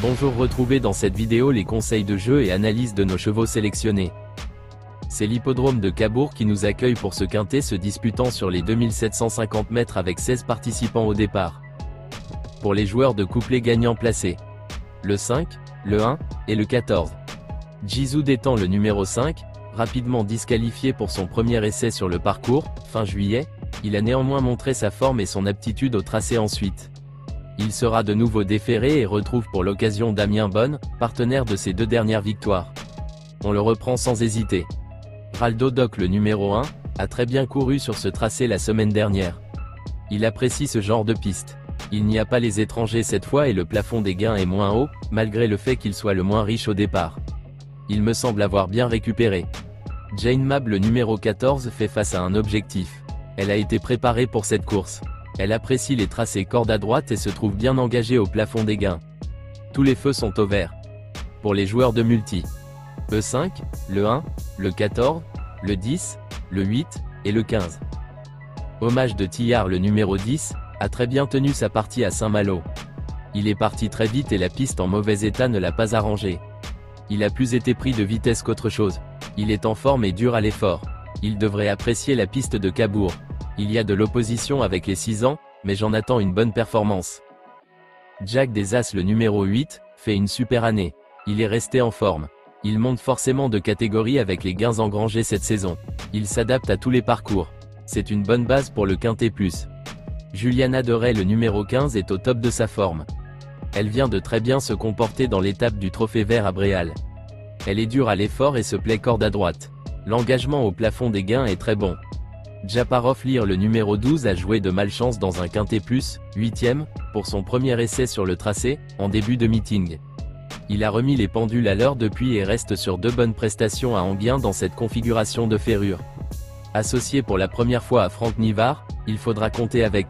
Bonjour, retrouvez dans cette vidéo les conseils de jeu et analyse de nos chevaux sélectionnés. C'est l'hippodrome de Cabourg qui nous accueille pour ce quintet se disputant sur les 2750 mètres avec 16 participants au départ. Pour les joueurs de couplet gagnants placés, le 5, le 1 et le 14. Jizou détend le numéro 5, rapidement disqualifié pour son premier essai sur le parcours, fin juillet, il a néanmoins montré sa forme et son aptitude au tracé ensuite. Il sera de nouveau déféré et retrouve pour l'occasion Damien Bonne, partenaire de ses deux dernières victoires. On le reprend sans hésiter. Raldo Doc le numéro 1, a très bien couru sur ce tracé la semaine dernière. Il apprécie ce genre de piste. Il n'y a pas les étrangers cette fois et le plafond des gains est moins haut, malgré le fait qu'il soit le moins riche au départ. Il me semble avoir bien récupéré. Jane Mab le numéro 14 fait face à un objectif. Elle a été préparée pour cette course. Elle apprécie les tracés corde à droite et se trouve bien engagée au plafond des gains. Tous les feux sont au vert. Pour les joueurs de multi, E5, le 1, le 14, le 10, le 8 et le 15. Hommage de Tillard le numéro 10, a très bien tenu sa partie à Saint-Malo. Il est parti très vite et la piste en mauvais état ne l'a pas arrangé. Il a plus été pris de vitesse qu'autre chose. Il est en forme et dur à l'effort. Il devrait apprécier la piste de Cabourg. Il y a de l'opposition avec les 6 ans, mais j'en attends une bonne performance. Jack des As le numéro 8, fait une super année. Il est resté en forme. Il monte forcément de catégorie avec les gains engrangés cette saison. Il s'adapte à tous les parcours. C'est une bonne base pour le Quintet Plus. Juliana de Ray le numéro 15 est au top de sa forme. Elle vient de très bien se comporter dans l'étape du Trophée Vert à Bréal. Elle est dure à l'effort et se plaît corde à droite. L'engagement au plafond des gains est très bon. Japarov Lear le numéro 12 a joué de malchance dans un Quintet Plus, 8ème, pour son premier essai sur le tracé, en début de meeting. Il a remis les pendules à l'heure depuis et reste sur deux bonnes prestations à Enghien dans cette configuration de ferrure. Associé pour la première fois à Franck Nivard, il faudra compter avec.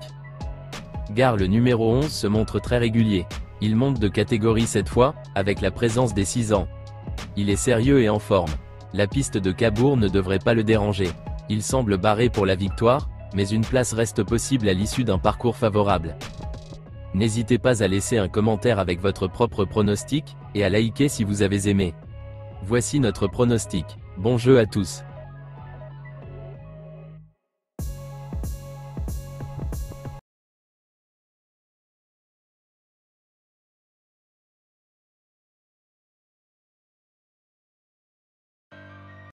Gare le numéro 11 se montre très régulier. Il monte de catégorie cette fois, avec la présence des 6 ans. Il est sérieux et en forme. La piste de Cabourg ne devrait pas le déranger. Il semble barré pour la victoire, mais une place reste possible à l'issue d'un parcours favorable. N'hésitez pas à laisser un commentaire avec votre propre pronostic, et à liker si vous avez aimé. Voici notre pronostic. Bon jeu à tous.